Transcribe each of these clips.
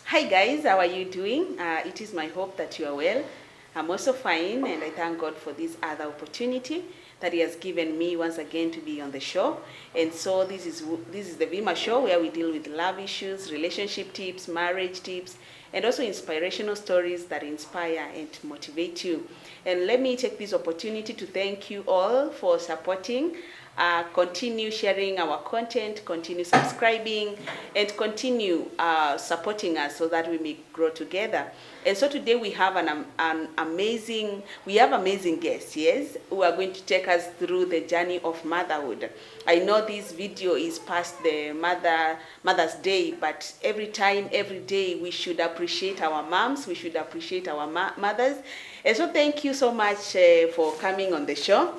Hi guys, how are you doing? It is my hope that you are well. I'm also fine, and I thank God for this other opportunity that He has given me once again to be on the show. And so this is the Vima show, where we deal with love issues, relationship tips, marriage tips, and also inspirational stories that inspire and motivate you. And let me take this opportunity to thank you all for supporting. Continue sharing our content, continue subscribing, and continue supporting us so that we may grow together. And so today we have an amazing guests, yes, who are going to take us through the journey of motherhood. I know this video is past the Mother's Day, but every day, we should appreciate our moms, we should appreciate our mothers. And so thank you so much for coming on the show.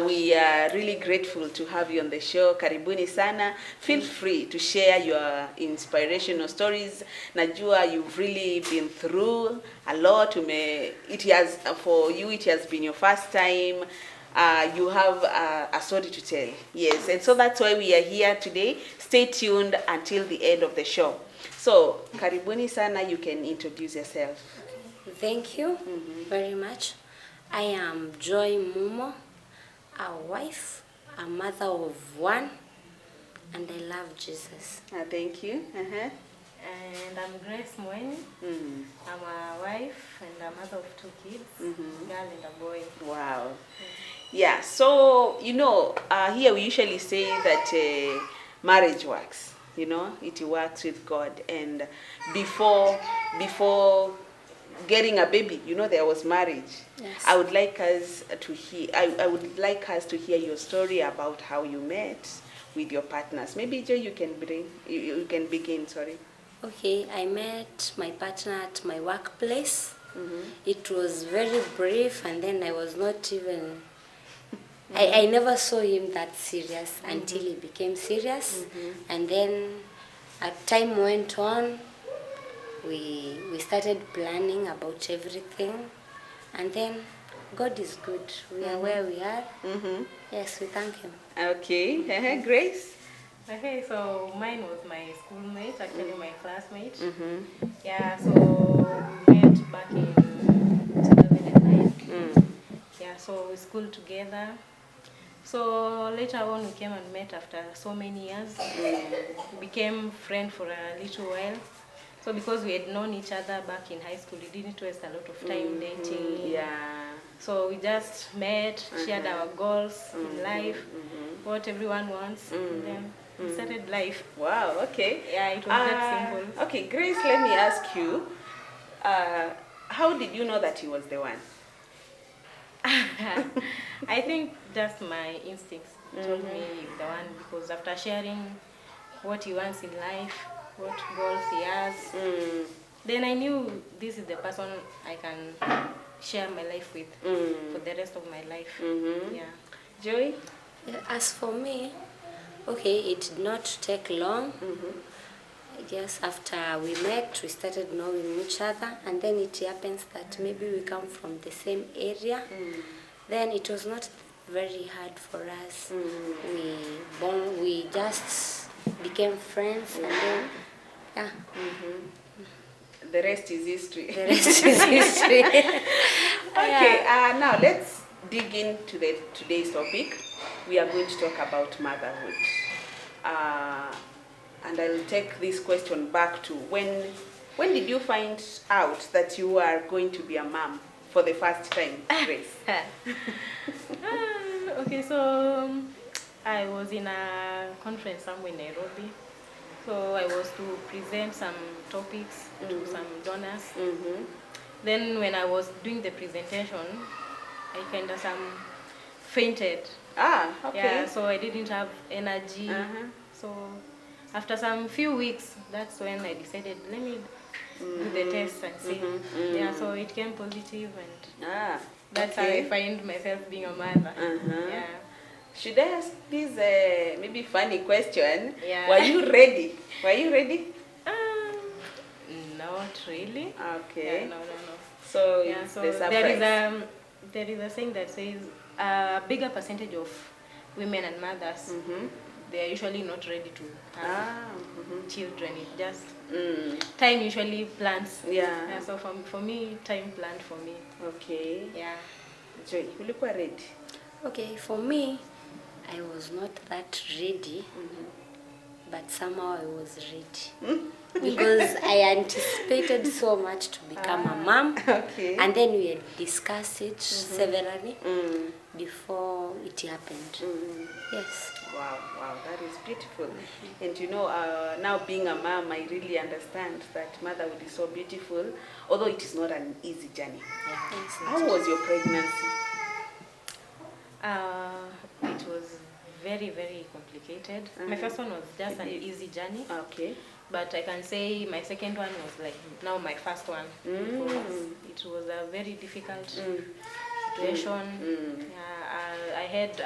We are really grateful to have you on the show. Karibuni sana. Feel free to share your inspirational stories. Najua you've really been through a lot. For you, it has been your first time. You have a story to tell. Yes, and so that's why we are here today. Stay tuned until the end of the show. So, karibuni sana, you can introduce yourself. Thank you very much. I am Joy Mumo, a wife, a mother of one, and I love Jesus. Thank you. And I'm Grace Mweni. I'm a wife and a mother of 2 kids, a girl and a boy. Wow. Yeah, so, here we usually say that marriage works. It works with God. And before getting a baby, there was marriage. Yes. I would like us to hear your story about how you met with your partners. Maybe Joy, you can begin. Sorry. Okay, I met my partner at my workplace. It was very brief, and then I was not even. I never saw him that serious until he became serious, and then as time went on, we started planning about everything, and then God is good. We are where we are. Yes, we thank Him. Okay. Grace? Okay, so mine was my schoolmate, actually my classmate. Yeah, so we met back in 2009. Yeah, so we schooled together. So later on we came and met after so many years. We became friends for a little while. So because we had known each other back in high school, we didn't waste a lot of time dating. Yeah. So we just met, shared our goals in life, what everyone wants, and then we started life. Wow, okay. Yeah, it was that simple. Okay, Grace, let me ask you, how did you know that he was the one? I think just my instincts told me the one, because after sharing what he wants in life, what goals he has, then I knew this is the person I can share my life with for the rest of my life. Yeah. Joy? As for me, okay, it did not take long. Yes, after we met, we started knowing each other, and then it happens that maybe we come from the same area. Then it was not very hard for us. We just became friends, and then the rest is history. the rest is history. Okay, now let's dig into today's topic. We are going to talk about motherhood. And I'll take this question back to when did you find out that you are going to be a mom for the first time, Grace? Okay, so I was in a conference somewhere in Nairobi. So I was to present some topics to some donors. Then when I was doing the presentation, I kind of fainted. Okay. Yeah, so I didn't have energy. So after some few weeks, that's when I decided, let me do the test and see. Yeah, so it came positive, and that's how I find myself being a mother. Yeah. Should I ask this maybe funny question? Yeah. Were you ready? Not not really. Okay. Yeah, no. So Yeah, it's so the surprise. there is a saying that says a bigger percentage of women and mothers, they are usually not ready to have children. It just time usually plans. Yeah. So for me, time planned for me. Okay. Yeah. Joy, ulikuwa ready? Okay, for me, I was not that ready, but somehow I was ready. Because I anticipated so much to become a mom. Okay. And then we had discussed it severally before it happened. Yes. Wow, that is beautiful. And you know, now being a mom, I really understand that motherhood is so beautiful, although it is not an easy journey. Yes. How was your pregnancy? It was very, very complicated. My first one was just an easy journey. Okay. But I can say my second one was like now my first one. Because it was a very difficult situation. Yeah, I had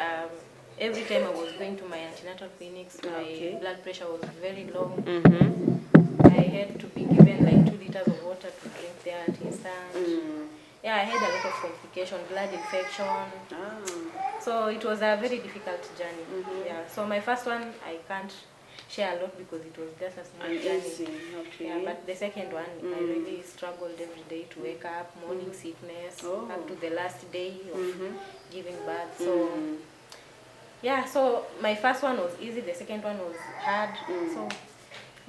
every time I was going to my antenatal clinics, my blood pressure was very low. I had to be given like 2 liters of water to drink there at instant. Yeah, I had a lot of complication, blood infection. So it was a very difficult journey. Yeah. So my first one I can't share a lot because it was just a small journey. Okay. Yeah, but the second one I really struggled every day to wake up, morning sickness, up to the last day of giving birth. So yeah, so my first one was easy, the second one was hard.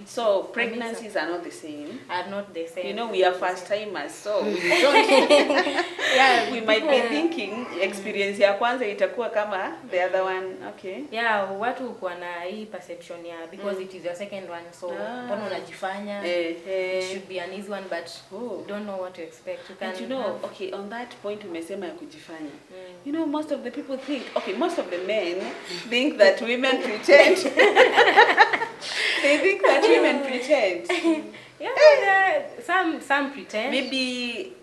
So pregnancies are not the same. Are not the same. You know, we are first timers, so yeah, we might be thinking experience ya kwanza itakuwa kama the other one. Okay. Yeah, watu kuwa na hii perception ya because it is your second one, so mbona unajifanya it should be an easy one, but you don't know what to expect. You can and you know, okay, on that point umesema ya kujifanya. You know, most of the people think, okay, most of the men think that women pretend. They think that women pretend. Yeah, some pretend. Maybe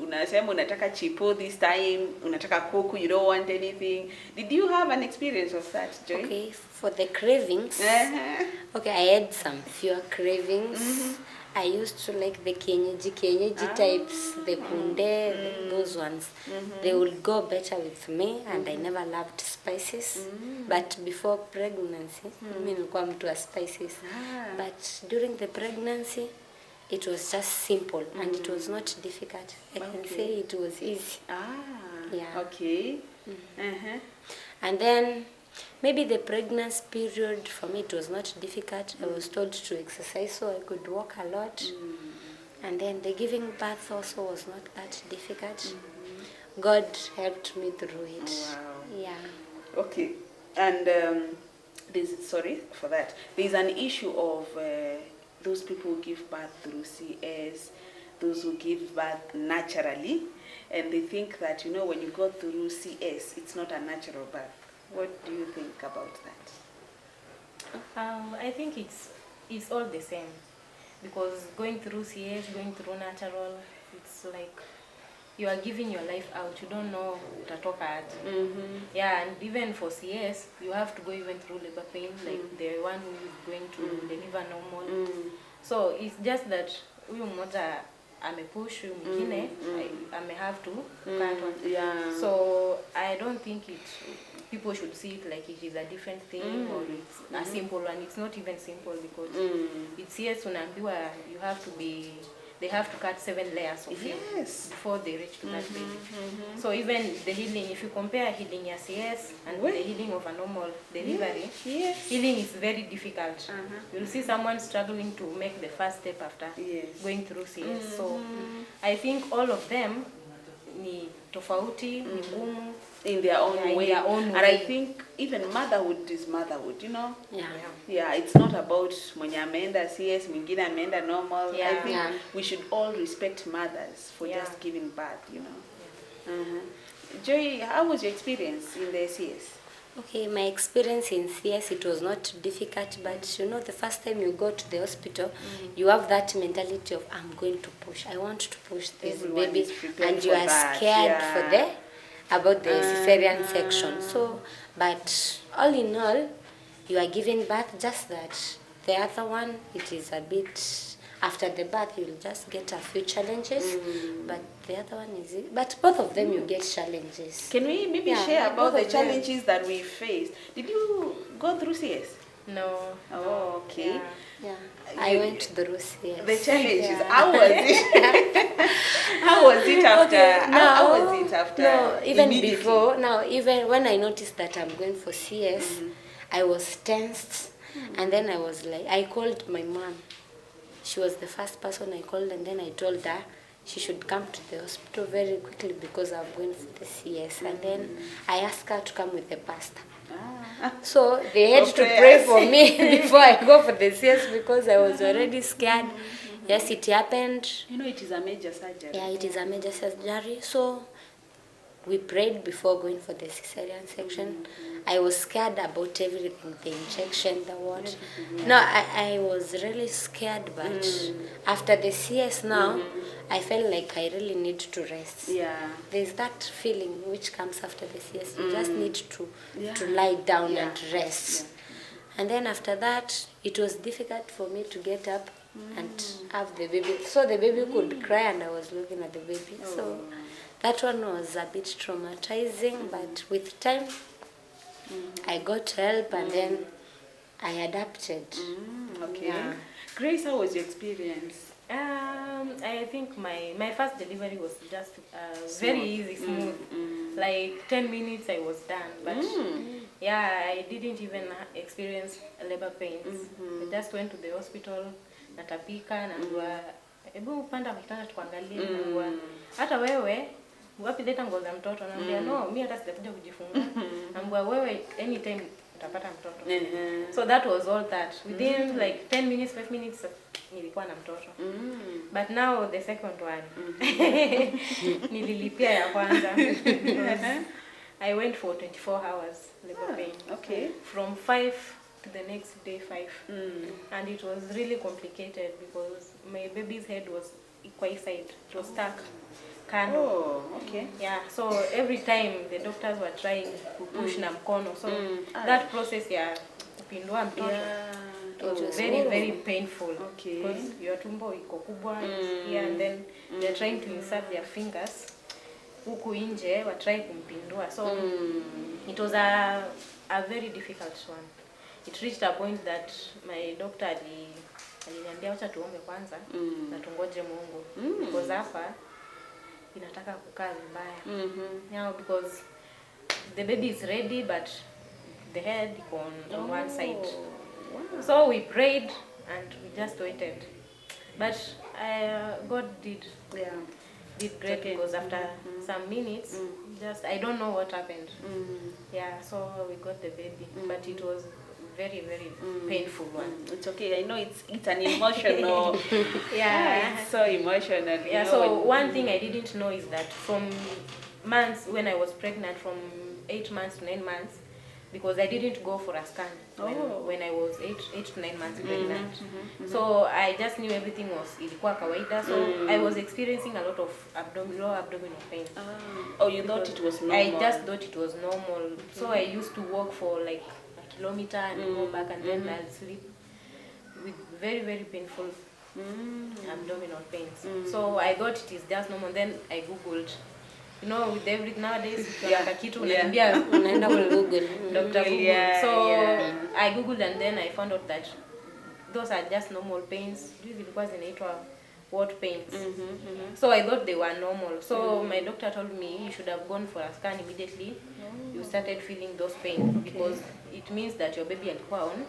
unasema unataka chipo this time, unataka kuku, you don't want anything. Did you have an experience of that, Joy? Okay, for the cravings. Okay, I had some fewer cravings. I used to like the kienyeji types, the kunde, those ones. They would go better with me, and I never loved spices. But before pregnancy, mimi nilikuwa mtu wa spices. But during the pregnancy, it was just simple and it was not difficult. I can say it was easy. Yeah. Okay. And then maybe the pregnancy period for me it was not difficult. I was told to exercise so I could walk a lot. And then the giving birth also was not that difficult. God helped me through it. Wow. Yeah. Okay. And sorry for that. There's an issue of those people who give birth through CS, those who give birth naturally, and they think that, you know, when you go through CS, it's not a natural birth. What do you think about that? I think it's all the same, because going through CS, going through natural, it's like you are giving your life out. You don't know utatoka aje. Yeah, and even for CS, you have to go even through labor pain, like the one who is going to deliver normal. So it's just that huyu mmoja amepush, huyu mwingine ame have to cut. Yeah. So I don't think people should see it like it is a different thing or it's a simple one. It's not even simple because it's CS unaambiwa you have to be, they have to cut 7 layers of you before they reach to that baby. So even the healing, if you compare healing ya CS and the healing of a normal delivery, healing is very difficult. You'll see someone struggling to make the first step after going through CS. So I think all of them ni tofauti, ni ngumu. In their own way. In their own and way. I think even motherhood is motherhood, you know? Yeah. It's not about mwenye ameenda CS, mwingine ameenda normal. I think we should all respect mothers for just giving birth, you know? Joy, how was your experience in the CS? Okay, my experience in CS, it was not difficult, but you know, the first time you go to the hospital, you have that mentality of, I'm going to push. I want to push this baby, and you are scared for about the cesarean section. So, but all in all, you are giving birth, just that the other one, it is a bit after the birth you'll just get a few challenges, but the other one is, but both of them you get challenges. Can we maybe share about the challenges that we faced? Did you go through CS? No. Oh, okay. Yeah, I went through CS. The challenges. How was it? How was it after? Okay, how was it after? No, even before. Now, even when I noticed that I'm going for CS, I was tensed, and then I was like, I called my mom. She was the first person I called, and then I told her she should come to the hospital very quickly because I'm going for the CS. And then I asked her to come with the pastor. So they had to pray for me before I go for the CS because I was already scared. Yes, it happened. You know, it is a major surgery. Yeah, it is a major surgery. So we prayed before going for the cesarean section. I was scared about everything, the injection, the what. No, I was really scared, but after the CS now, I felt like I really need to rest. Yeah. There's that feeling which comes after the CS. You just need to lie down and rest. And then after that, it was difficult for me to get up and have the baby. So the baby could cry and I was looking at the baby. So that one was a bit traumatizing, but with time, I got help and then I adapted. Okay. Yeah. Grace, how was your experience? I think my first delivery was just very easy, smooth. Like 10 minutes I was done. But yeah, I didn't even experience labor pains. I just went to the hospital, natapika, naambiwa hebu panda kwa kitanda tuangalie, naambiwa hata wewe wapi leta nguo za mtoto, naambia no, mimi hata sijakuja kujifungua. Naambiwa wewe anytime utapata mtoto. So that was all that. Within like 10 minutes, 5 minutes nilikuwa na mtoto. But now the second one. Nililipia ya kwanza. I went for 24 hours labor pain. Okay. From 5 to the next day 5. And it was really complicated because my baby's head was equiside. It was stuck. Kando. Oh, okay. Yeah, so every time the doctors were trying to push na mkono. So that process ya kupindua mtoto it was very very painful. Okay. Because your tumbo iko kubwa here and then they're trying to insert their fingers huku nje wa try kumpindua. So it was a very difficult one. It reached a point that my doctor aliniambia acha tuombe kwanza na tungoje Mungu because hapa inataka kukaa vibaya. Now because the baby is ready but the head on one side. Wow. So we prayed and we just waited. But God did great because after some minutes, just I don't know what happened. Yeah, so we got the baby, but it was very very painful one. It's okay. I know it's an emotional. Yeah, it's so emotional. Yeah. So one thing I didn't know is that from months when I was pregnant, from 8 months to 9 months, because I didn't go for a scan when I was 8 to 9 months pregnant. So I just knew everything was ilikuwa kawaida. So I was experiencing a lot of low abdominal pain. Oh, you thought it was normal? I just thought it was normal. So I used to walk for like a kilometer and go back and then I'll sleep with very very painful abdominal pains. So I thought it is just normal. Then I googled. You know, with everything nowadays, kitu unaambia unaenda Google. Dr. Google. So I googled and then I found out that those are just normal pains. Zilikuwa zinaitwa what pains. So I thought they were normal. So my doctor told me you should have gone for a scan immediately. You started feeling those pains because it means that your baby alikuwa on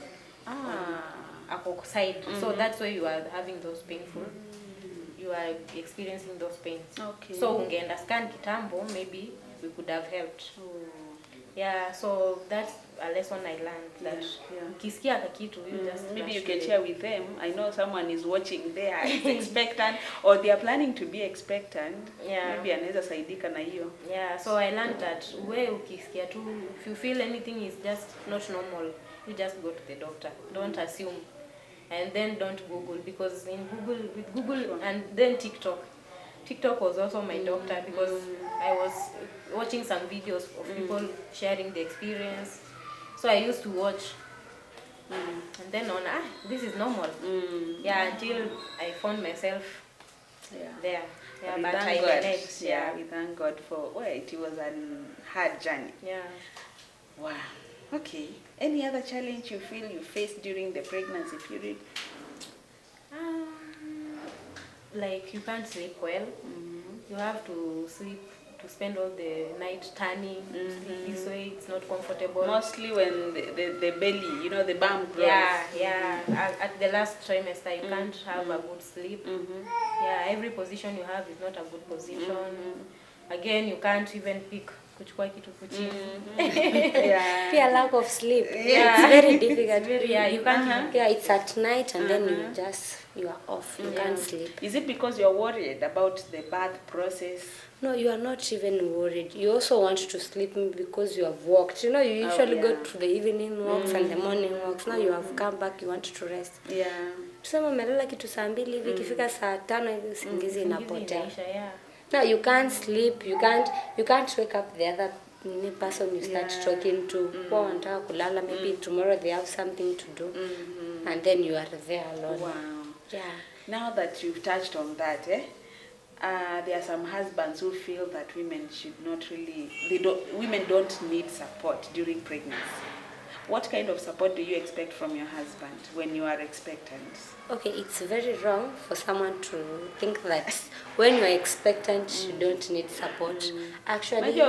a side. So that's why you are having those painful. You are experiencing those pains. Okay. So ungeenda scan kitambo, maybe we could have helped. Yeah, so that's a lesson I learned that ukisikia kitu you just maybe you can share with them. I know someone is watching there is expectant or they are planning to be expectant. Maybe anaweza saidika na hiyo. Yeah, so I learned that wewe ukisikia tu if you feel anything is just not normal, you just go to the doctor. Don't assume. And then don't Google because with Google and then TikTok was also my doctor because I was watching some videos of people sharing the experience. So I used to watch And then on, this is normal. Yeah, until I found myself there. Yeah, we but thank I God. managed. Yeah, we thank God for, well, it was a hard journey. Yeah. Wow. Okay. Any other challenge you feel you faced during the pregnancy period? Like you can't sleep well. You have to spend all the night turning. Sleep this way, it's not comfortable. Mostly when the belly, the bump grows. Yeah. At the last trimester, you can't have a good sleep. Yeah, every position you have is not a good position. Again, you can't even pick kuchukua kitu kuchini. Pia lack of sleep. Yeah. It's very difficult. You can't. Yeah, it's at night and then you are off. You can't sleep. Is it because you're worried about the birth process? No, you are not even worried. You also want to sleep because you have walked. You usually go to the evening walks and the morning walks. Now you have come back, you want to rest. Yeah. Tuseme umelala kitu saa 2 hivi, ikifika saa 5 hivi usingizi inapotea. Yeah. No, you can't sleep. You can't wake up the other person you start talking to. Wanataka kulala, maybe tomorrow they have something to do. And then you are there alone. Wow. Yeah. Now that you've touched on that, there are some husbands who feel that women don't need support during pregnancy. What kind of support do you expect from your husband when you are expectant? Okay, it's very wrong for someone to think that when you are expectant you don't need support. Actually,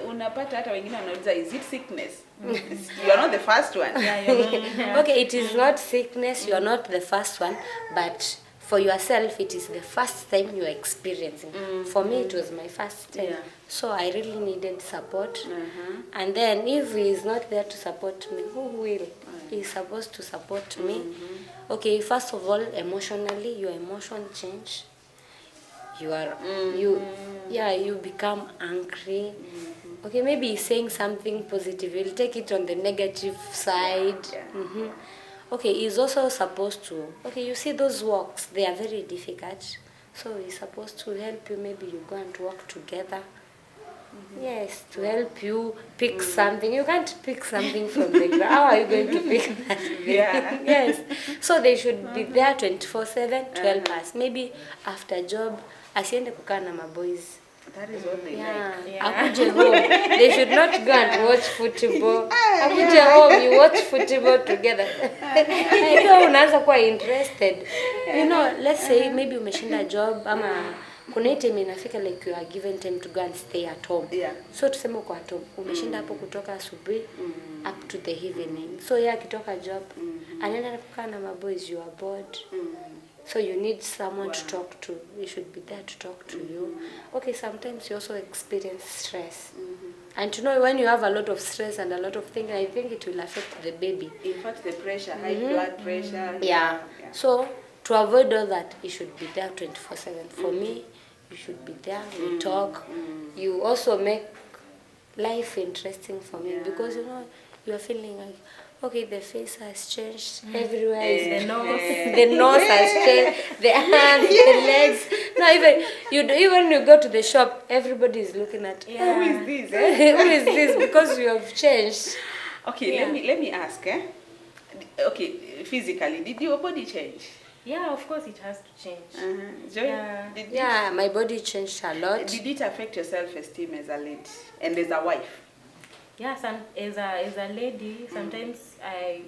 unapata hata wengine wanauliza, is it sickness? You are not the first one. Okay, it is not sickness, you are not the first one, but for yourself it is the first time you are experiencing. For me it was my first time. So I really needed support. And then if he is not there to support me, who will? He is supposed to support me. Okay, first of all, emotionally, your emotion change. You become angry. Okay, maybe he's saying something positive, you'll take it on the negative side. Okay, he's also supposed to, you see those walks, they are very difficult. So he's supposed to help you, maybe you go and walk together. Yes, to help you pick something. You can't pick something from the ground. How are you going to pick that thing? Yes. So they should be there 24/7 to help us. Maybe after job, asiende kukaa na maboys. That is what they like. Akuje home. They should not go and watch football. Akuje home, you watch football together. Unaanza kuwa interested. Let's say maybe umeshinda job ama kuna time inafika like you are given time to go and stay at home. So tuseme uko at home, umeshinda hapo kutoka asubuhi up to the evening. So akitoka job, anaenda kukaa na maboys, you are bored. So you need someone to talk to. He should be there to talk to you. Okay, sometimes you also experience stress. And when you have a lot of stress and a lot of things, I think it will affect the baby. In fact, the pressure, high blood pressure. Yeah. So to avoid all that, you should be there 24/7. For me, you should be there. We talk. You also make life interesting for me because you are feeling like, okay, the face has changed. Everywhere is the nose. The nose has changed. The hands, the legs. Now even when you go to the shop, everybody is looking at. Who is this? Who is this? Because you have changed. Okay, let me ask. Okay, physically, did your body change? Yeah, of course it has to change. Joy, my body changed a lot. Did it affect your self-esteem as a lady and as a wife? Yeah, as a lady, sometimes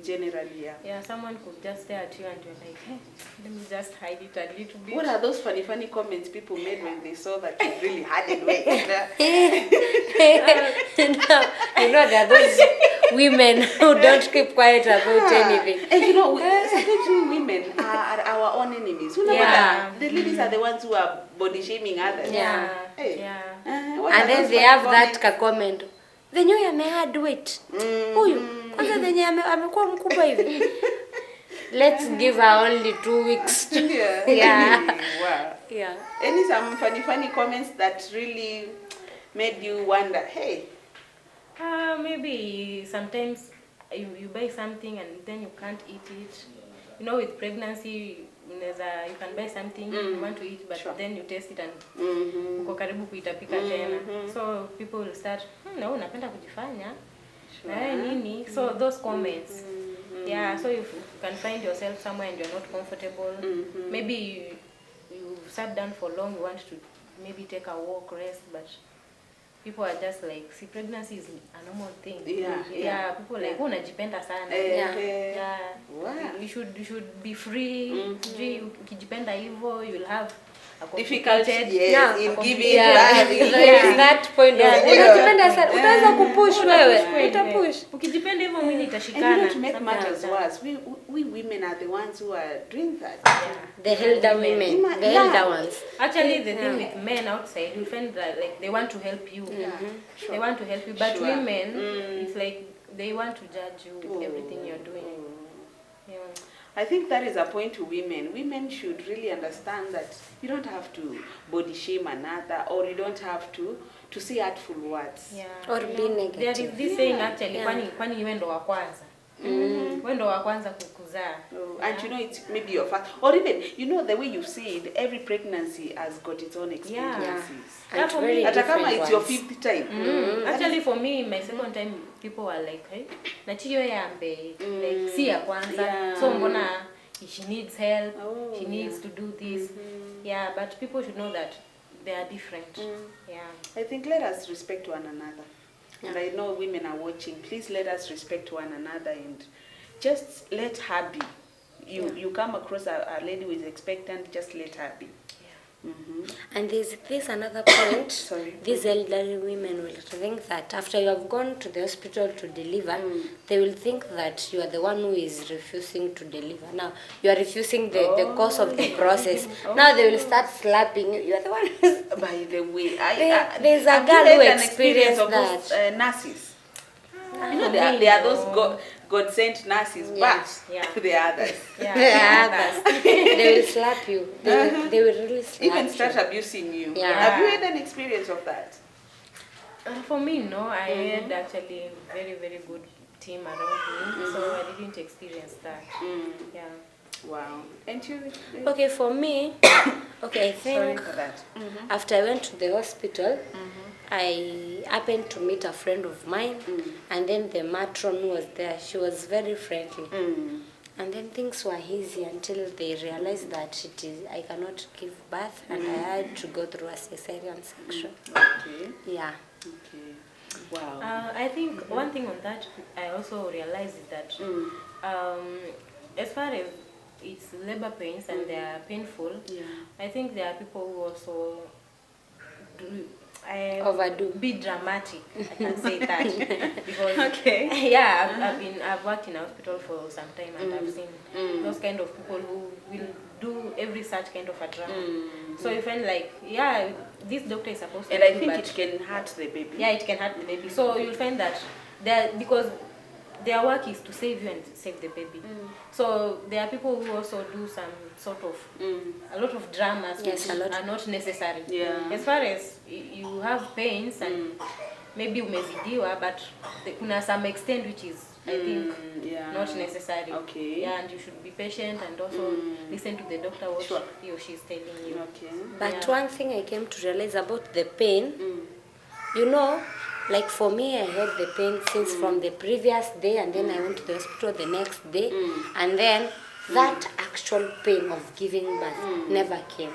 generally, someone could just stare at you and you're like, hey, let me just hide it a little bit. What are those funny comments people made when they saw that you really had it weight? There are those women who don't keep quiet about anything. And sometimes women are our own enemies. The ladies are the ones who are body shaming others. And then they have that comment. Venye ameadd weight. Huyu kwanza venye amekuwa mkubwa hivi. Let's give her only 2 weeks. Wow. Yeah. Any some funny comments that really made you wonder, hey? Maybe sometimes you buy something and then you can't eat it. With pregnancy, you can buy something you want to eat, but then you taste it and uko karibu kuitapika tena. So people will start, unapenda kujifanya. Nini? So those comments, Yeah, so if you can find yourself somewhere and you're not comfortable, maybe you sat down for long, you want to maybe take a walk, rest, but people are just like, see, pregnancy is a normal thing. Yeah, people like, unajipenda sana. Yeah. Wow. You should be free. Ukijipenda hivyo, you'll have a Difficulty, complicated, in giving There is that point of unajipenda sana, utaweza kupush wewe, utapush. Ukijipenda hivyo mwili And itashikana. to make matters worse, we women are the ones who are doing that. The elder women, the elder ones. Actually, the thing with men outside, you find that like they want to help you. Sure. They want to help you, but Sure. women, it's like they want to judge you with everything you're doing. Yeah. I think that is a point to women. Women should really understand that you don't have to body shame another, or you don't have to say hurtful words. Yeah. Or be negative. There is this saying actually, kwani wewe ndo wa kwanza. Wewe ndo wa kwanza kukuzaa. And you know, it's maybe your first, or even, you know, the way you see it, every pregnancy has got its own experiences. And for very me, Atakama different it's your ones. 5th time. Actually, for me, my second time, people were like, hey, na chiyo yambe, like, si ya kwanza. Yeah. So mbona, she needs help, she yeah. needs to do this. Yeah, but people should know that they are different. Yeah. I think let us respect one another. And I know women are watching. Please let us respect one another and just let her be. You come across a lady who is expectant, just let her be. And there's another point. Sorry. These elderly women will think that after you have gone to the hospital to deliver, they will think that you are the one who is refusing to deliver. Now, you are refusing the course of the process. Now they will start slapping you. You are the one who's... By the way, there's a have girl you who had an experience experienced of those that. nurses? You know, they are those God-sent nurses, but the others. They will slap you. They will really slap Even you. start abusing you. Yeah. Have you had an experience of that? For me, no. I had actually a very, very good team around me, so I didn't experience that. Yeah. Wow. And you? Okay, for me, okay, I Sorry think for that. after I went to the hospital, I happened to meet a friend of mine, and then the matron who was there, she was very friendly. And then things were easy until they realized that I cannot give birth, and I had to go through a cesarean section. Okay. Yeah. Okay. Wow. I think one thing on that I also realized is that as far as it's labor pains and they are painful, I think there are people who also Overdo. Be dramatic. I can say that because I've worked in a hospital for some time and I've seen those kind of people who will do every such kind of a drama. So you find like this doctor is supposed to. And I think it can hurt the baby. Yeah, it can hurt the baby. So you'll find that because their work is to save you and save the baby. So there are people who also do some sort of a lot of dramas which are not necessary. Yeah. As far as you have pains and maybe umezidiwa, but kuna some extent which is I think not necessary. Okay. Yeah, and you should be patient and also listen to the doctor what he or she is telling you. Okay. But one thing I came to realize about the pain, you know, like for me, I had the pain since from the previous day, and then I went to the hospital the next day, and then that actual pain of giving birth never came.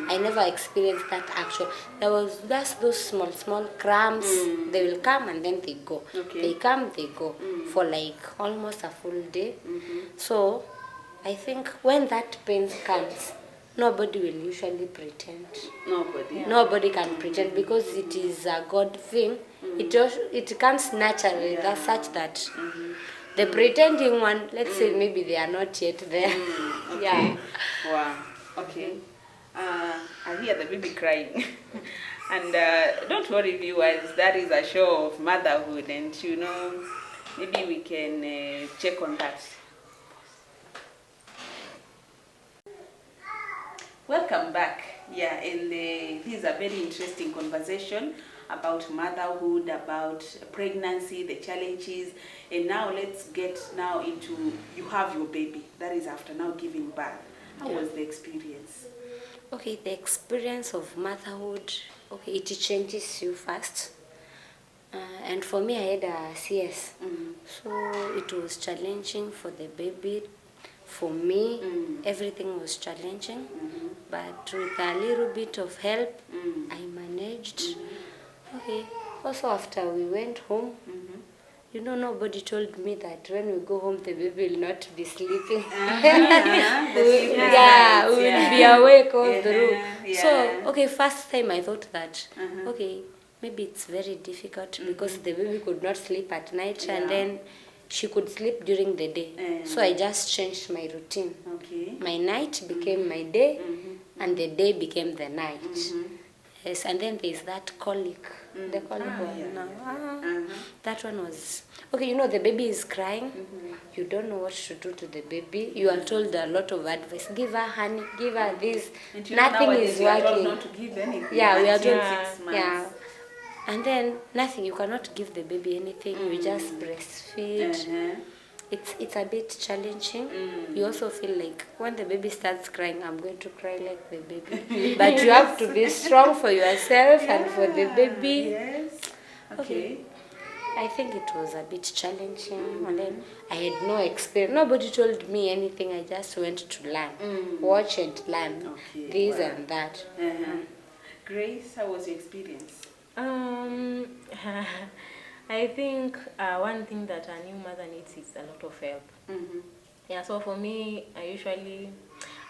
I never experienced that actual. There was just those small cramps. They will come and then they go. Okay. They come, they go for like almost a full day. So I think when that pain comes, nobody will usually pretend. Nobody can pretend because it is a God thing. It comes naturally. That's such that the pretending one, let's say maybe they are not yet there. Okay. Yeah. Wow. Okay. I hear the baby crying. And don't worry, viewers, that is a show of motherhood, and you know, maybe we can check on that. Welcome back. Yeah, and this is a very interesting conversation about motherhood, about pregnancy, the challenges, and now let's get now into you have your baby. That is after now giving birth. How was the experience? Okay, the experience of motherhood, it changes you fast. And for me, I had a CS. So it was challenging for the baby. For me, everything was challenging. But with a little bit of help, I managed. Okay. Also, after we went home, nobody told me that when we go home, the baby will not be sleeping. We'll be awake all through. So, okay, first time I thought that, okay, maybe it's very difficult because the baby could not sleep at night and then she could sleep during the day. So I just changed my routine. Okay. My night became my day and the day became the night. Yes, and then there's that colic. The colic one. That one was... Okay, the baby is crying. You don't know what to do to the baby. You are told a lot of advice. Give her honey, give her this. Nothing is We are told working. not to give anything. Yeah, we are told 6 months. Yeah. And then nothing. You cannot give the baby anything. You just breastfeed. It's a bit challenging. You also feel like when the baby starts crying, I'm going to cry like the baby. But you have to be strong for yourself and for the baby. Yes. Okay. I think it was a bit challenging. And then I had no experience. Nobody told me anything. I just went to learn. Watch and learn. This and that. Grace, how was your experience? I think one thing that a new mother needs is a lot of help. Yeah, so for me,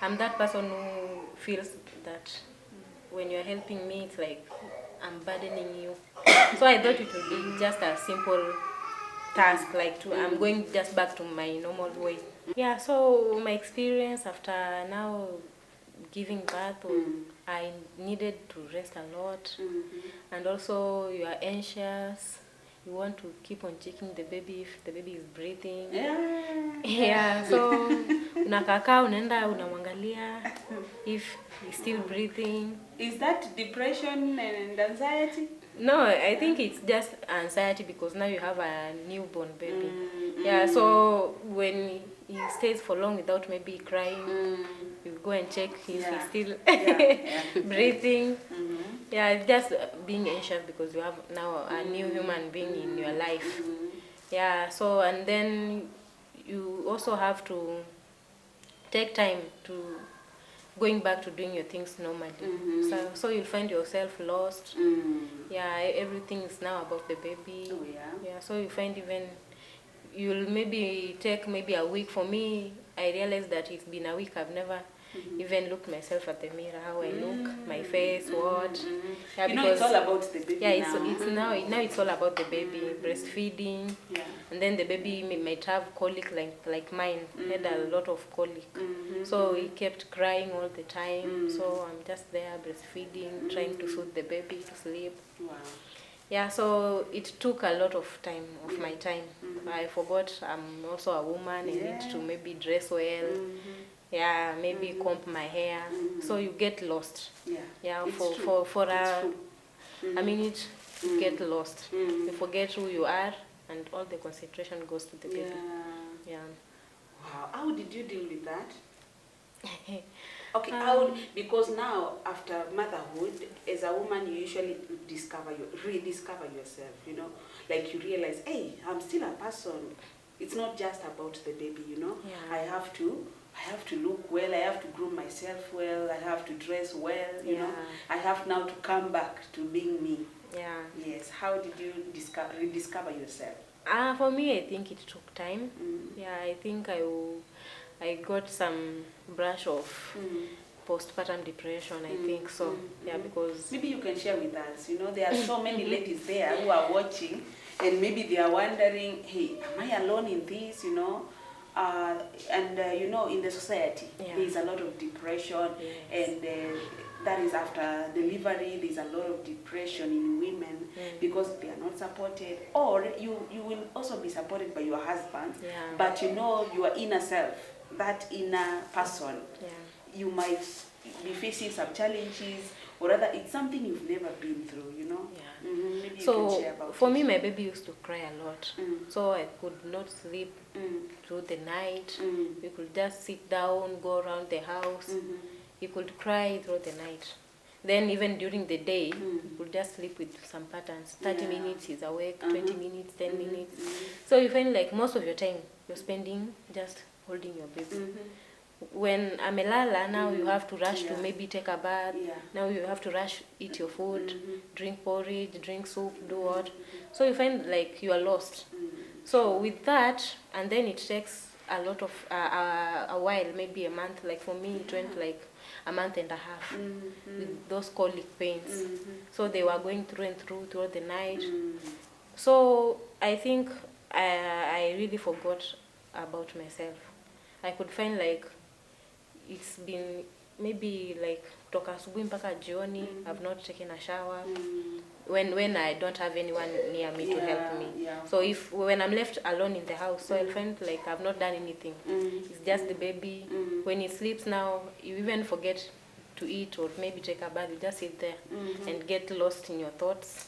I'm that person who feels that when you're helping me, it's like I'm burdening you. So I thought it would be just a simple task, I'm going just back to my normal way. Yeah, so my experience after now giving birth, I needed to rest a lot. And also you are anxious. You want to keep on checking the baby if the baby is breathing. Yeah, so unakaka unaenda unamwangalia if he's still breathing. Is that depression and anxiety? No, I think it's just anxiety because now you have a newborn baby. Yeah, so when he stays for long without maybe crying, you go and check if he's still breathing. Yeah, it's just being anxious because you have now a new human being in your life. Yeah, so and then you also have to take time to going back to doing your things normally. So you'll find yourself lost. Yeah, everything is now about the baby. Yeah, so you find even you'll maybe take maybe a week. For me, I realized that it's been a week. I've never even looked myself at the mirror, how I look, my face, what. Yeah, it's all about the baby. Yeah, it's now it's all about the baby, breastfeeding, and then the baby might have colic like mine. Had a lot of colic, so he kept crying all the time. So I'm just there breastfeeding, trying to soothe the baby to sleep. Wow. Yeah, so it took a lot of time, of my time. I forgot I'm also a woman. I need to maybe dress well. Yeah, maybe comb my hair. So you get lost. Yeah, for a minute, you get lost. You forget who you are, and all the concentration goes to the baby. Yeah. Wow. How did you deal with that? Okay, because now after motherhood, as a woman, you usually rediscover yourself. Like you realize, hey, I'm still a person. It's not just about the baby. I have to look well. I have to groom myself well. I have to dress well. I have now to come back to being me. Yeah. Yes. How did you rediscover yourself? For me, I think it took time. Yeah, I think I got some brush of postpartum depression, I think so. Yeah, because maybe you can share with us. There are so many ladies there who are watching, and maybe they are wondering, hey, am I alone in this? In the society, there is a lot of depression, and that is after delivery. There's a lot of depression in women because they are not supported, or you will also be supported by your husband, but your inner self, that inner person, you might be facing some challenges, or rather it's something you've never been through, Maybe you can share about for me, my baby used to cry a lot, so I could not sleep through the night. We could just sit down, go around the house. He could cry through the night. Then even during the day, he could just sleep with some patterns. 30 minutes he's awake, 20 minutes, 10 minutes. So you find like most of your time you're spending just holding your baby. When amelala, now you have to rush to maybe take a bath. Now you have to rush eat your food, drink porridge, drink soup, do what. So you find like you are lost. So with that, and then it takes a lot of a while, maybe a month. Like for me, it went like a month and a half with those colic pains. So they were going through and through throughout the night. So I think I really forgot about myself. I could find like it's been maybe like kutoka asubuhi mpaka jioni, I've not taken a shower. When I don't have anyone near me to help me. So when I'm left alone in the house, so I find like I've not done anything. It's just the baby. When he sleeps now, you even forget to eat or maybe take a bath. You just sit there and get lost in your thoughts.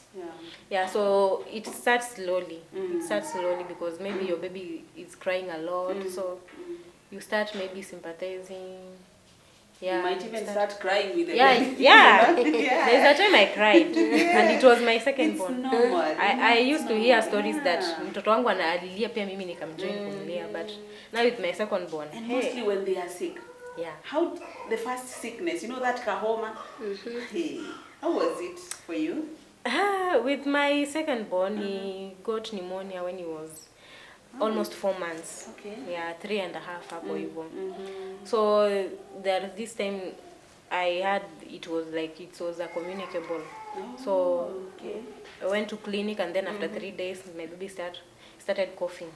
So it starts slowly. It starts slowly because maybe your baby is crying a lot. So you start maybe sympathizing. You might even start crying with the baby. There's a time I cried, and it was my second born. Normal. I used to hear stories that mtoto wangu analilia pia mimi nikamjoin kumlia, but now with my second born. And mostly when they are sick. How the first sickness, you know that kahoma? Hey, how was it for you? With my second born, he got pneumonia when he was almost 4 months. 3.5 hapo hivyo. So there this time I had, it was a communicable. So I went to clinic, and then after 3 days my baby started coughing.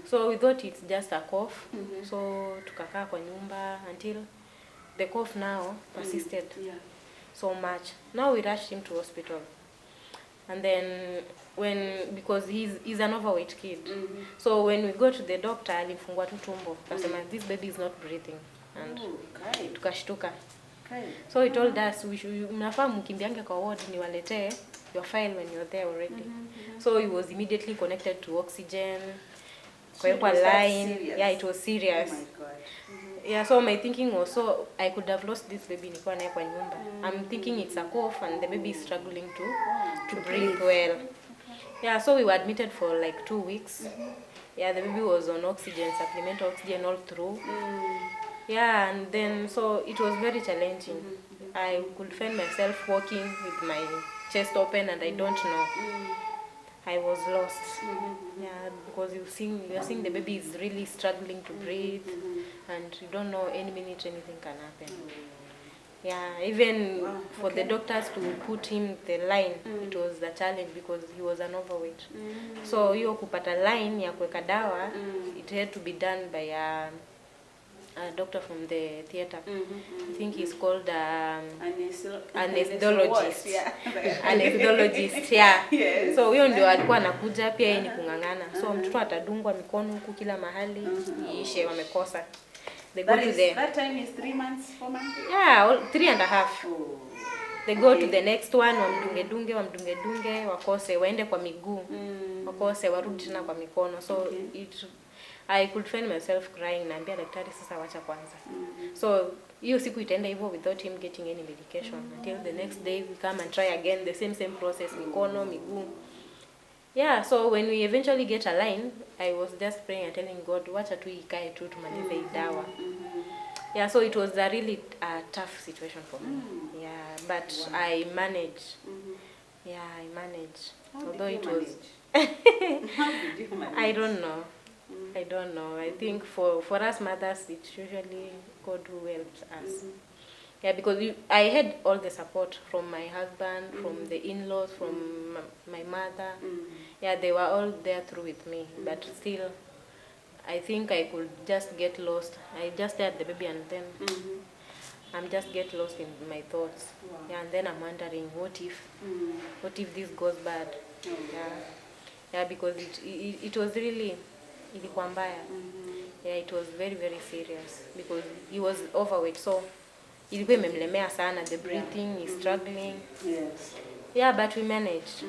So we thought it's just a cough. So tukakaa kwa nyumba until the cough now persisted so much. Now we rushed him to hospital. And then because he's an overweight kid. So when we go to the doctor, alifungua tu tumbo. Akasema this baby is not breathing. And tukashtuka. So he told us mnafaa mkimbiange kwa ward niwaletee your file when you're there already. So he was immediately connected to oxygen. Kwa line. It was serious. Oh my God. So my thinking was, so I could have lost this baby nikiwa naye kwa nyumba. I'm thinking it's a cough and the baby is struggling to breathe well. So we were admitted for like 2 weeks. The baby was on oxygen, supplemental oxygen all through. And then so it was very challenging. I could find myself walking with my chest open and I don't know. I was lost. Because you're seeing the baby is really struggling to breathe, and you don't know any minute anything can happen. Even for the doctors to put him the line, it was a challenge because he was an overweight. So hiyo kupata line ya kuweka dawa, it had to be done by a doctor from the theater. I think he's called anesthetologist. Anesthetologist. So huyo ndio alikuwa anakuja, pia yeye ni kungangana. So mtoto atadungwa mikono huku kila mahali, iishe wamekosa. They go to that time is 3 months, 4 months? 3.5. They go to the next one, wamdunge wakose, waende kwa miguu, wakose, warudi tena kwa mikono. So I could find myself crying, naambia daktari sasa wacha kwanza. So hiyo siku itaenda hivyo without him getting any medication until the next day we come and try again the same process, mikono, miguu. So when we eventually get a line, I was just praying and telling God, wacha tu ikae tu tumalize hii dawa. So it was a really tough situation for me. But I managed. I managed. Although it was How did you manage? I don't know. I think for us mothers, it's usually God who helps us. Because I had all the support from my husband, from the in-laws, from my mother. They were all there through with me. But still, I think I could just get lost. I just had the baby and then I'm just get lost in my thoughts. And then I'm wondering, what if this goes bad? Because it was really ilikuwa mbaya. It was very, very serious because he was overweight. So ilikuwa imemlemea sana, the breathing is struggling. But we managed.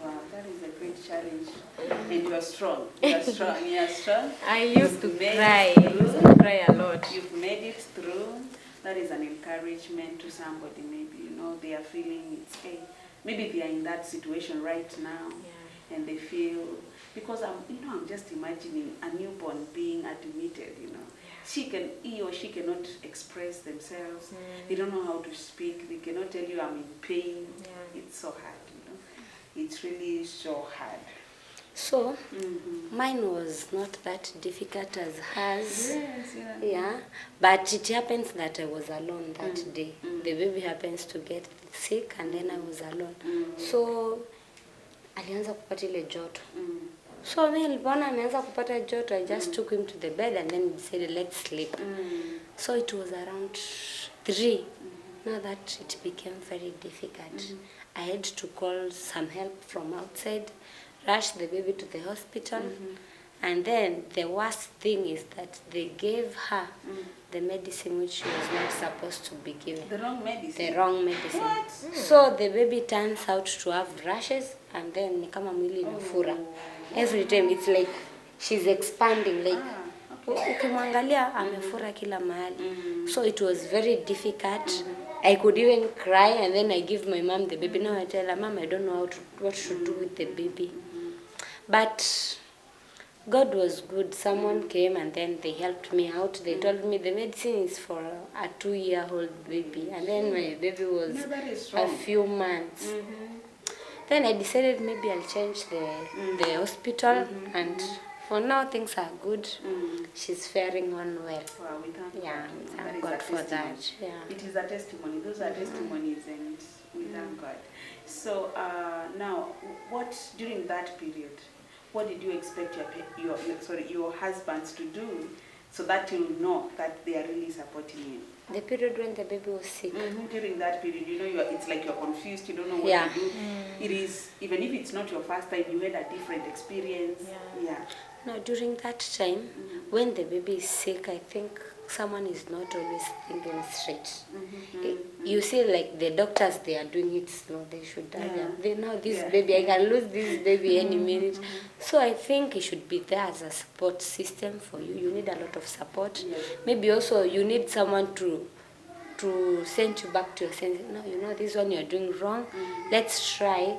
Wow, that is a great challenge. And you are strong. You are strong. You are strong. I used to cry. I used to cry a lot. You've made it through. that is an encouragement to somebody. Maybe, you know, they are feeling it's, hey, maybe they are in that situation right now, and they feel, because I'm just imagining a newborn being admitted, you know. He or she cannot express themselves. They don't know how to speak. They cannot tell you I'm in pain. It's so hard, you know. It's really so hard. So, mine was not that difficult as hers. Yeah. But it happens that I was alone that day. The baby happens to get sick and then I was alone. So, alianza kupata ile joto. So, mimi nilipoona ameanza kupata joto, I just took him to the bed and then decided let's sleep. So, it was around 3. Now that it became very difficult. I had to call some help from outside, rush the baby to the hospital, and then the worst thing is that they gave her the medicine which she was not supposed to be given. The wrong medicine? The wrong medicine. What? So the baby turns out to have rashes, and then ni kama mwili inafura. Every time it's like she's expanding, like ukimwangalia amefura kila mahali. So it was very difficult. I could even cry, and then I give my mom the baby. Now I tell her, Mom, I don't know what to do with the baby. But God was good. Someone came and then they helped me out. They told me the medicine is for a 2-year-old baby. And then my baby was a few months. Then I decided maybe I'll change the hospital. And for now, things are good. She's faring on well. Wow, we thank God. Thank God for that. Yeah. It is a testimony. Those are testimonies, and we thank God. So now, what during that period, what did you expect your husbands to do, so that you'll know that they are really supporting you? The period when the baby was sick. During that period, you know, it's like you're confused. You don't know what to do. It is, even if it's not your first time, you had a different experience. No, during that time, when the baby is sick, I think someone is not always thinking straight. You see, like the doctors, they are doing it slow. They should they know this baby, I can lose this baby any minute. So I think it should be there as a support system for you. You need a lot of support. Maybe also you need someone to send you back to your senses. No, you know, this one you're doing wrong. Let's try.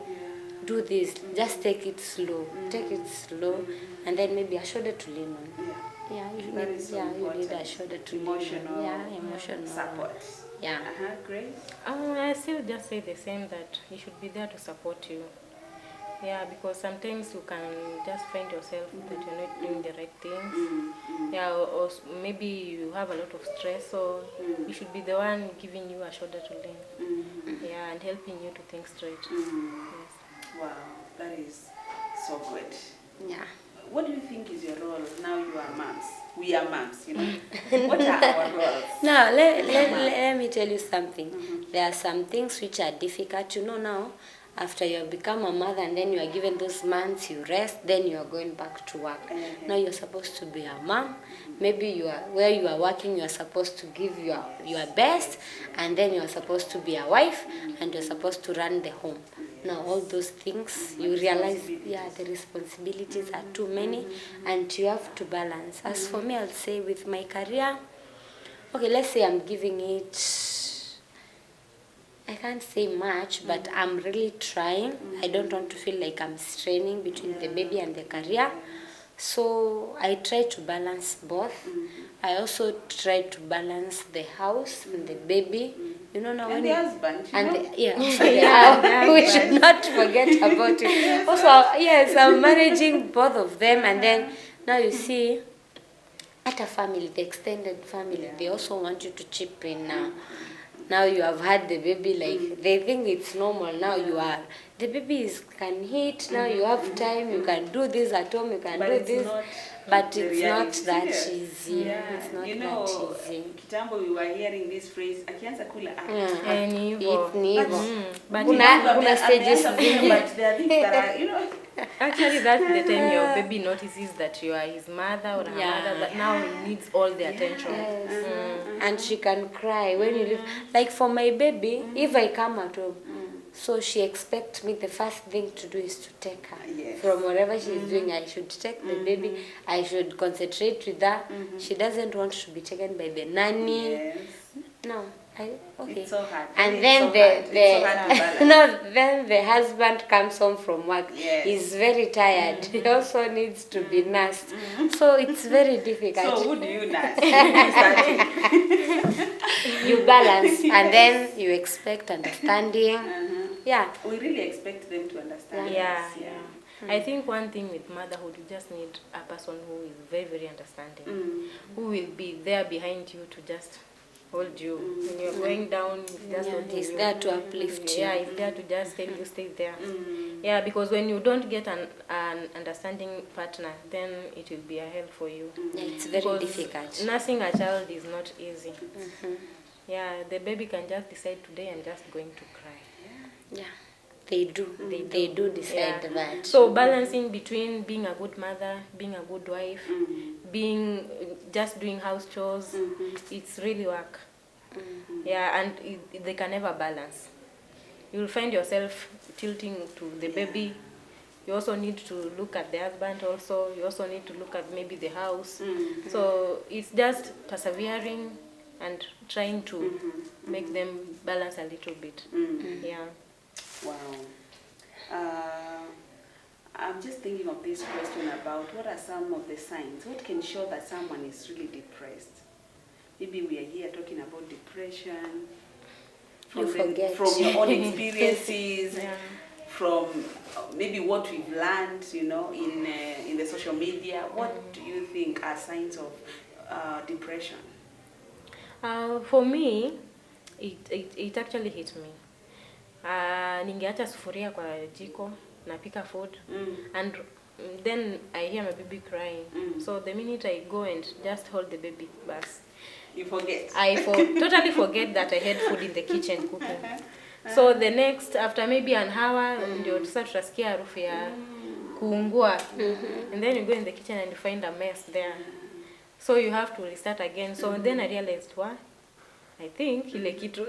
Do this. Just take it slow. Take it slow, and then maybe a shoulder to lean on. You need a shoulder to emotional, lean on. Emotional support. Grace? I still just say the same, that he should be there to support you. Because sometimes you can just find yourself that you're not doing the right things. Or maybe you have a lot of stress, so you should be the one giving you a shoulder to lean. And helping you to think straight. Wow, that is so good. Yeah. What do you think is your role now? You are moms. We are moms, you know. What are our roles? Now, let me tell you something. There are some things which are difficult. You know, now, after you have become a mother and then you are given those months, you rest, then you are going back to work. Now you're supposed to be a mom. Maybe where you are working, you are supposed to give your best, and then you are supposed to be a wife, and you're supposed to run the home. Now all those things, you realize, the responsibilities are too many, and you have to balance. As for me, I'll say with my career, okay, let's say I'm giving it, I can't say much, but I'm really trying. I don't want to feel like I'm straining between the baby and the career. So I try to balance both. I also try to balance the house and the baby. You know, now and the husband, we should not forget about it. Also, yes, I'm managing both of them, and then now you see, at a family, the extended family, they also want you to chip in now. Now you have had the baby, like they think it's normal. Now you are, the baby can eat. Now you have time. You can do this at home. You can do this. But it's not that easy. It's not that easy. Kitambo we were hearing this phrase, akianza kula ni hivyo. But kuna stages zingine. But there are things that are, you know. Actually, that's the time your baby notices that you are his mother or her mother, that now he needs all the attention. And she can cry when you leave. Like for my baby, if I come at home, so she expects me, the first thing to do is to take her. From whatever she's doing, I should take the baby. I should concentrate with her. She doesn't want to be taken by the nanny. No. Okay. It's so hard. And It's then so hard. It's so hard to balance. no, then the husband comes home from work. Yes. He's very tired. He also needs to be nursed. So it's very difficult. So who do you nurse? Who do you start with? You balance and then you expect understanding. Yeah. We really expect them to understand. Yeah, us, yeah. I think one thing with motherhood, you just need a person who is very, very understanding, who will be there behind you to just hold you. When you're going down, just holding He's you. there to uplift you. Yeah, he's there to just tell you stay there. Yeah, because when you don't get an understanding partner, then it will be a hell for you. Yeah, it's very Because difficult. nursing a child is not easy. Yeah, the baby can just decide today and just going to cry. Yeah. They do. They do decide that. So balancing between being a good mother, being a good wife, being just doing house chores, it's really work. Yeah, and they can never balance. You'll find yourself tilting to the baby. You also need to look at the husband also. You also need to look at maybe the house. So it's just persevering and trying to make them balance a little bit. Yeah. Wow. I'm just thinking of this question about what are some of the signs? What can show that someone is really depressed? Maybe we are here talking about depression from, from your own experiences, from maybe what we've learned, you know, in the social media. What do you think are signs of depression? For me, it actually hit me. Ningeacha sufuria kwa jiko, napika food, and then I hear my baby crying. So the minute I go and just hold the baby, bas. You forget. I totally forget that I had food in the kitchen cooking. So the next, after maybe an hour, ndio sasa tutasikia harufu ya kuungua. And then you go in the kitchen and you find a mess there. So you have to restart again. So then I realized, what? I think ile kitu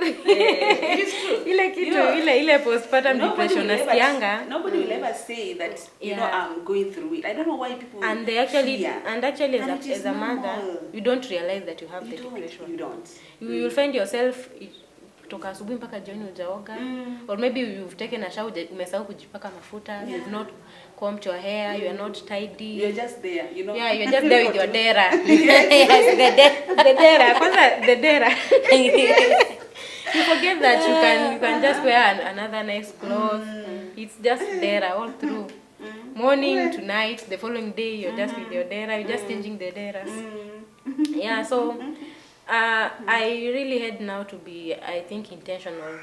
ile kitu ile postpartum depression nasikianga. Nobody will ever say that you know I'm going through it. I don't know why people and they actually as a mother you don't realize that you have the depression. You don't. You will find yourself kutoka asubuhi mpaka jioni hujaoga, or maybe you've taken a shower umesahau kujipaka mafuta, you've not combed your hair, you are not tidy, you're just there, you know. Yeah, you're just there with your dera. Yes, the dera kwanza the dera. You forget that you can just wear another nice clothes. It's just dera all through, morning to night. The following day you're just with your dera, you're just changing the deras. Yeah, so I really had now to be, I think, intentional.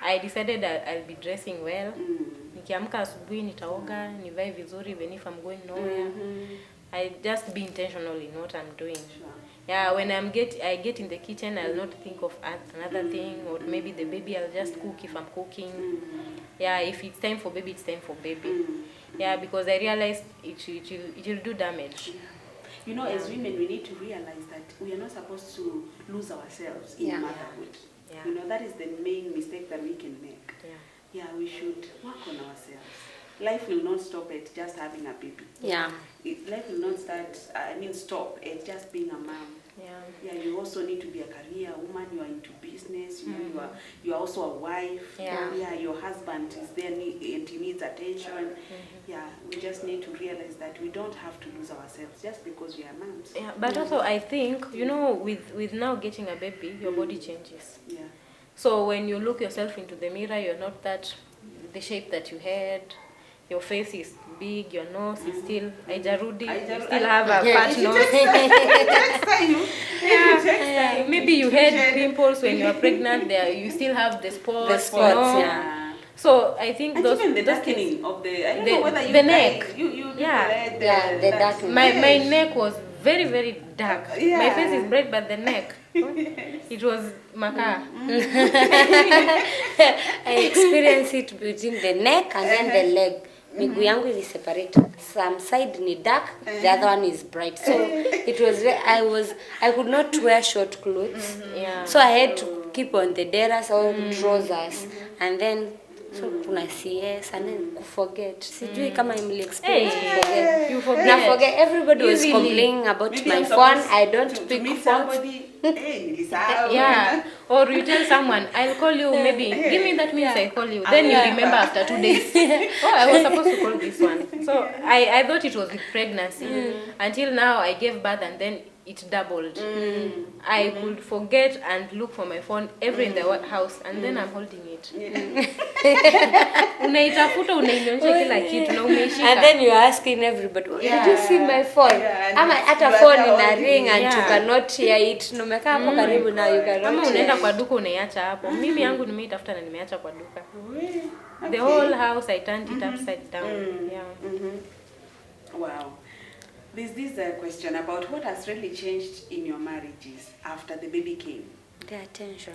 I decided that I'll be dressing well. Nikiamka asubuhi nitaoga, nivae vizuri even if I'm going nowhere. I just be intentional in what I'm doing. Yeah, when I get in the kitchen, I'll not think of another thing, or maybe the baby, I'll just cook if I'm cooking. Yeah, if it's time for baby, it's time for baby. Yeah, because I realized it will do damage. You know, as women, we need to realize that we are not supposed to lose ourselves in motherhood. Yeah. You know, that is the main mistake that we can make. Yeah, we should work on ourselves. Life will not stop at just having a baby. Yeah. Life will not stop at just being a mom. Yeah, you also need to be a career woman. You are into business. You know, you are also a wife. Yeah, your husband is there and he needs attention. Yeah, we just need to realize that we don't have to lose ourselves just because we are moms. Yeah, but also I think, you know, with now getting a baby, your body changes. Yeah. So when you look yourself into the mirror, you're not the shape that you had. Your face is big, your nose is still haijarudi, you still have a fat nose. Maybe you had pimples when you were pregnant. There, you still have the spots. You know? Yeah. So I think and those even the those darkening things, of the I don't know whether you the neck. The darkening. My neck was very, very dark. Yeah. My face is bright, but the neck, it was maka. I experienced it between the neck and then the leg. Miguu yangu is separate. Some side ni dark, the other one is bright. So it was I could not wear short clothes. Yeah. So I had to keep on the deras or trousers, and then So kuna CS and then forget. Sijui kama mli experience forget. You forget. Na forget. Everybody was Easily. complaining about Maybe my I'm phone. supposed I don't to pick meet phones. somebody. Hey, nilisahau. Yeah, or you tell someone, I'll call you, maybe give me that means I call you. Then you remember after 2 days. Oh, I was supposed to call this one. So I thought it was with pregnancy until now I gave birth and then it doubled. I could forget and look for my phone every in the house and then I'm holding it. Unaitafuta unaionyesha kila kitu na umeishika. And then you're asking everybody, did you see my phone? Yeah, Ama and hata you are phone there ina holding ring it. and you Yeah. cannot hear it. Numekaa hapo karibu na you Kama cannot unaenda hear. kwa duka unaiacha hapo. Mimi yangu nimeitafuta na nimeacha kwa duka. Really? The Okay. whole house I turned it upside down. Yeah. Wow. There's this question about what has really changed in your marriages after the baby came. The attention.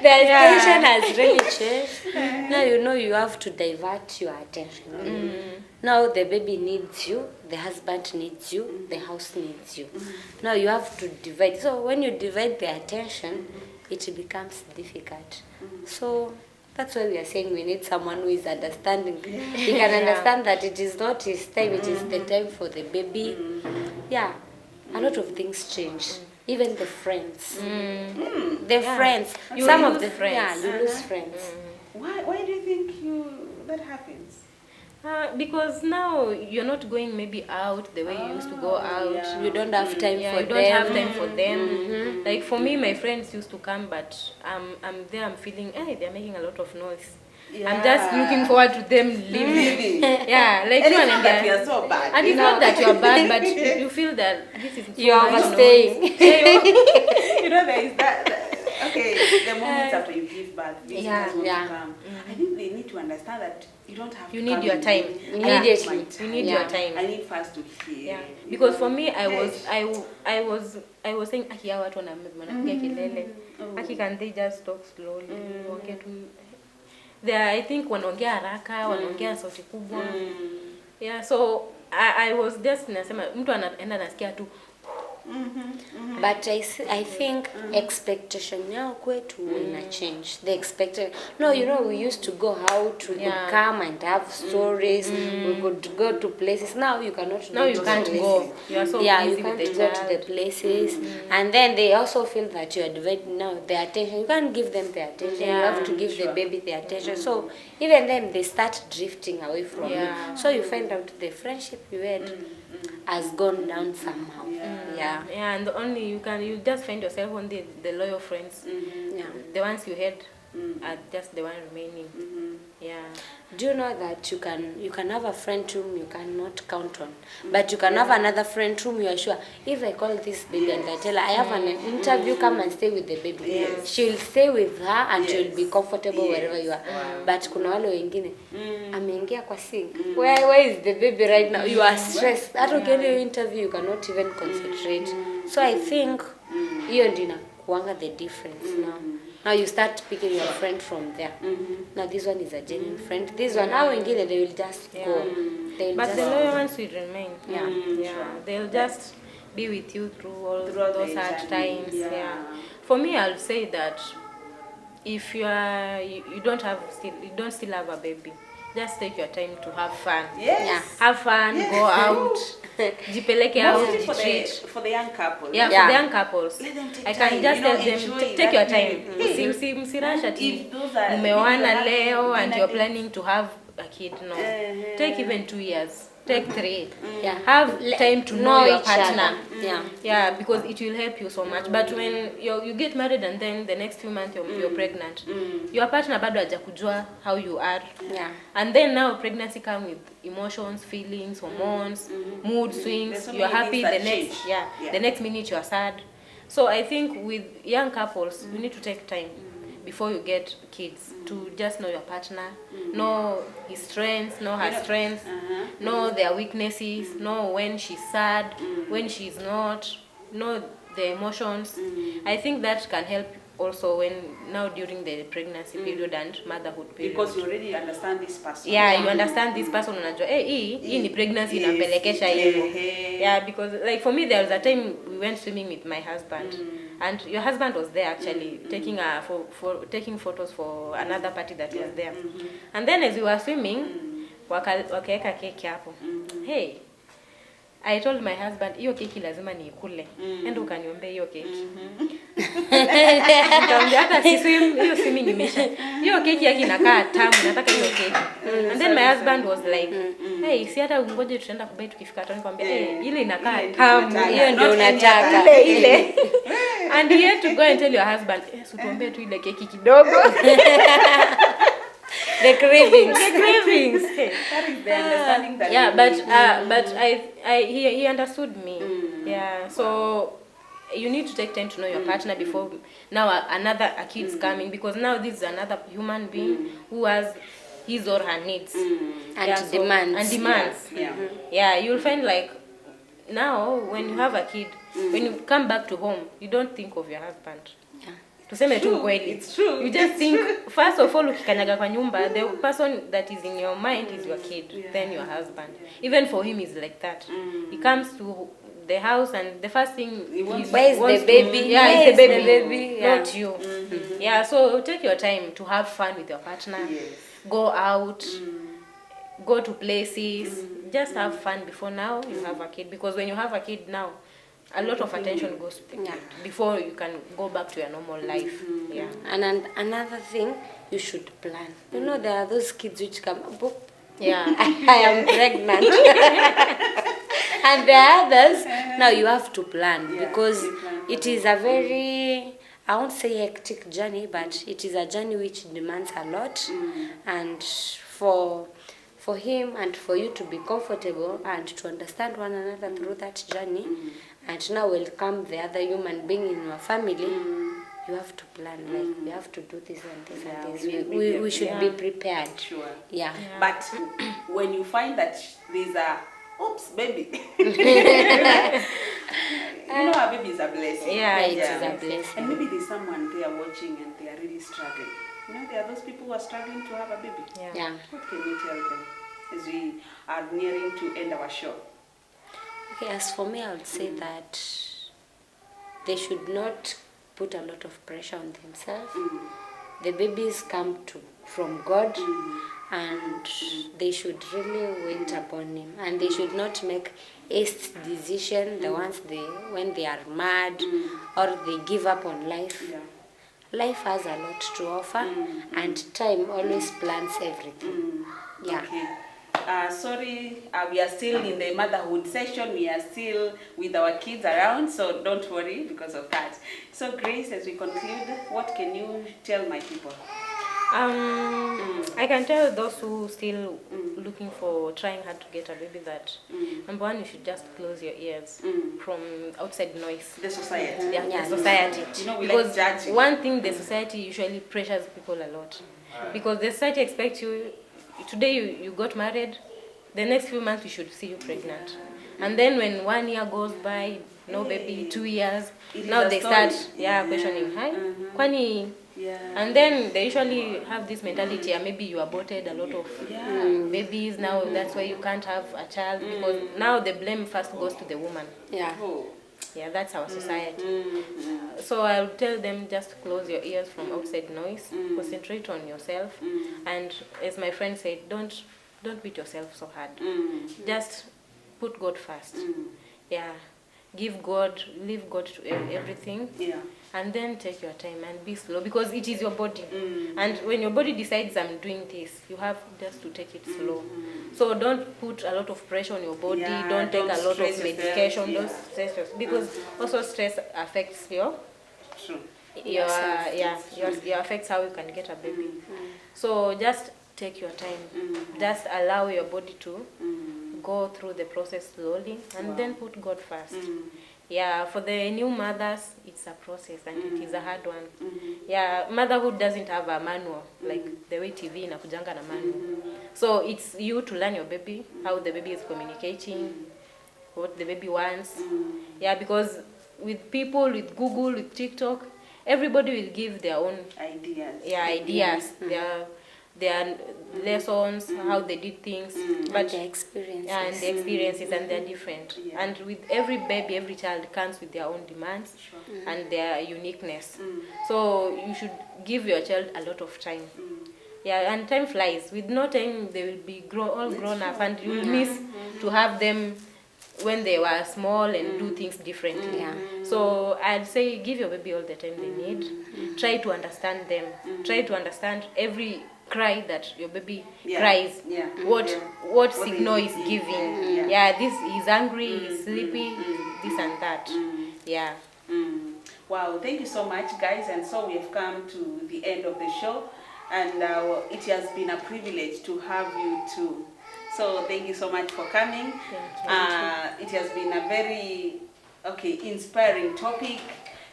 The attention has really changed. Now you know you have to divert your attention. Now the baby needs you, the husband needs you, the house needs you. Now you have to divide. So when you divide the attention, it becomes difficult. So that's why we are saying we need someone who is understanding. He can understand that it is not his time, it is the time for the baby. Yeah, a lot of things change. Even the friends. The friends. You Some lose of the friends. Yeah, you lose friends. Why do you think that happens? Because now you're not going maybe out the way you used to go out. yeah. You don't have time Yeah, for you them. don't have time for them. Like for me, my friends used to come, but I'm there. I'm feeling, hey, they're making a lot of noise. I'm just looking forward to them leaving. Yeah, like And you it's not that we and are so bad. and you it's know? not that you are bad, but you feel that this is so You are much overstaying. noise. You know, there is that. Okay, the moments after you give birth, visitors Yeah, want yeah. to come. I think they need to understand that you don't have You to need come your in time. Immediately. You need Yeah. your time. I need first to hear. Yeah. Because for me, I was saying, aki hawa watu wanapiga kelele. Aki can they just talk slowly? Waongee tu. I think wanaongea haraka, wanaongea sauti kubwa. Yeah, so I was just nasema mtu anaenda nasikia tu. But I think expectation yao kwetu ina change. The expected. No, you know, we used to go out, we could come and have stories, we could go to places. Now you cannot Now go you to can't places. go. You are so Yeah, busy you can't with the go to the child. places. And then they also feel that you are dividing now the attention. You can't give them the attention. You have to give the baby the attention. So even then they start drifting away from you. So you find out the friendship you had has gone down somehow. Yeah. Yeah, and only you just find yourself on the loyal friends. Yeah. The ones you had are just the one remaining. Yeah. Do you know that you can have a friend whom you cannot count on, but you can have another friend whom you are sure, if I call this baby and I tell her I have an interview, come and stay with the baby, she will stay with her and she will be comfortable wherever you are. But kuna wale wengine ameingia kwa sink, where is the baby right now? You are stressed. Hata ukienda hiyo interview you cannot even concentrate. So I think hiyo ndio inakuanga the difference now. Now you start picking your friend from there. Now this one is a genuine friend. This one, now wengine they will just go. They will But just the loyal ones will remain. Yeah. Yeah. They'll just be with you through all Throughout those the hard journey. times. Yeah. Yeah. For me, I'll say that if you don't still have a baby, just take your time to have fun. Yes. Have fun, go out, jipeleke out, Mostly retreat. for the young couple. Yeah, Yeah. for the young couples. Let them take I can time, just you know, tell them, enjoy take your that time. period. Msirash ati If those are- mmeoana if you leo have and you're dinner planning to have a kid. No. Take even 2 years. Take 3. Yeah. Have time to know your each partner. other. Yeah. Yeah, because it will help you so much. But when you get married and then the next few months you're pregnant, your partner bado hajakujua how you are. Yeah. And then now pregnancy come with emotions, feelings, hormones, mood swings. There's so You're many happy things the that next change. the next minute you're sad. So I think with young couples, you need to take time before you get kids to just know your partner, know his strengths, know her strengths, know their weaknesses, know when she's sad, when she's not, know the emotions. I think that can help also when now during the pregnancy period and motherhood period. Because you already understand this person. Yeah, you understand this person, unajua hii ni pregnancy inampelekesha hivyo. Yes. Yeah, because like for me there was a time we went swimming with my husband and your husband was there actually taking taking photos for another party that was there. And then as we were swimming, wakaeka keki hapo. Hey, I told my husband, hiyo keki lazima niikule. Enda ukaniombea hiyo keki. Nikamwambia hata si swim, hiyo swimming imesha. Hiyo keki yake inakaa tamu, nataka hiyo keki. And then my husband was like, hey, si hata ungoje tutaenda kubai tukifika hata. Nikamwambia, ile inakaa tamu, hiyo ndio unataka. Ile. And you have to go and tell your husband, tuombee tu ile keki kidogo. The cravings. That is the understanding that but he understood me. Yeah, so you need to take time to know your partner before now another kid's coming, because now this is another human being who has his or her needs and demands. Yeah, you'll find like now when you have a kid, when you come back to home, you don't think of your husband. Tuseme tu kweli. It's true. You just think, first of all, ukikanyaga kwa nyumba, the person that is in your mind is your kid, then your husband. Even for him is like that. He comes to the house and the first thing where's the baby? It's the baby, Yeah. not you. Yeah, so take your time to have fun with your partner. Yes. Go out, go to places, just have fun before now you have a kid, because when you have a kid now, a lot of attention goes to the kid before you can go back to your normal life. Yeah. And another thing, you should plan. You know, there are those kids which come, Yeah. I am pregnant. And there are others, now you have to plan, because it is a very, I won't say hectic journey, but it is a journey which demands a lot. And for him and for you to be comfortable and to understand one another through that journey, and now will come the other human being in your family, you have to plan, like we have to do this and this and this. We should be prepared. Sure. Yeah. But when you find that there's a oops baby, you know our baby is a blessing. Yeah, it is a blessing. And maybe there's someone there watching and they are really struggling. You know, there are those people who are struggling to have a baby. Yeah. What can you tell them as we are nearing to end our show? Okay, as for me, I would say that they should not put a lot of pressure on themselves. The babies come from God, and they should really wait upon Him, and they should not make hasty decision the ones when they are mad or they give up on life. Yeah. Life has a lot to offer, and time always plans everything. Yeah. Okay. Sorry, we are still in the motherhood session. We are still with our kids around, so don't worry because of that. So Grace, as we conclude, what can you tell my people? I can tell those who still looking for trying hard to get a baby that number one, you should just close your ears from outside noise. The society. Yeah, the society. You know, we because like judging. one thing, the society usually pressures people a lot, because the society expects you. Today you got married, the next few months we should see you pregnant, and then when 1 year goes by, no baby, 2 years, now they start questioning, hi, kwani. Yeah. And then they usually have this mentality, maybe you aborted a lot of babies, now that's why you can't have a child, because now the blame first goes to the woman. Yeah. Yeah, that's our society. So I'll tell them, just close your ears from outside noise, concentrate on yourself, and as my friend said, don't beat yourself so hard. Just put God first. Yeah, leave God to everything. Yeah. And then take your time and be slow, because it is your body. And when your body decides I'm doing this, you have just to take it slow. So don't put a lot of pressure on your body. Yeah, don't take a lot of stress medication. yourself. Don't stress yourself, because also stress affects your affects how you can get a baby. So just take your time. Just allow your body to go through the process slowly, and then put God first. Yeah, for the new mothers, it's a process and it is a hard one. Yeah, motherhood doesn't have a manual like the way TV inakujanga na manual. So it's you to learn your baby, how the baby is communicating, what the baby wants. Yeah, because with people, with Google, with TikTok, everybody will give their own ideas. ideas. their lessons, how they did things, But the experiences. and the experiences, and they're different. Yeah. And with every baby, every child comes with their own demands and their uniqueness. So you should give your child a lot of time. Yeah, and time flies. With no time, they will be all grown up, and you will miss to have them when they were small and do things differently. Yeah. So I'd say give your baby all the time they need. Try to understand them. Try to understand every cry that your baby cries. Yeah. What signal is is giving. yeah. Yeah, this is angry, he's sleepy, he's this and that. Yeah. Wow, thank you so much, guys. And so we have come to the end of the show, and it has been a privilege to have you too. So thank you so much for coming. It has been a very inspiring topic,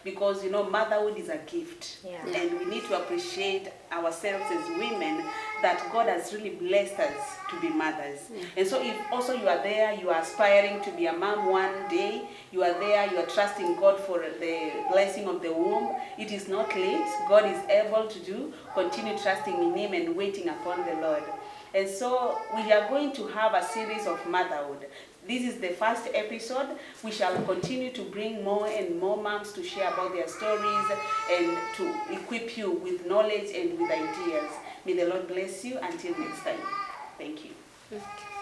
because motherhood is a gift. Yeah. And we need to appreciate ourselves as women, that God has really blessed us to be mothers. And so if also you are there, you are aspiring to be a mom one day, you are there, you are trusting God for the blessing of the womb, it is not late. God is able to do. Continue trusting in Him and waiting upon the Lord. And so we are going to have a series of motherhood. This is the first episode. We shall continue to bring more and more moms to share about their stories and to equip you with knowledge and with ideas. May the Lord bless you. Until next time. Thank you. Okay.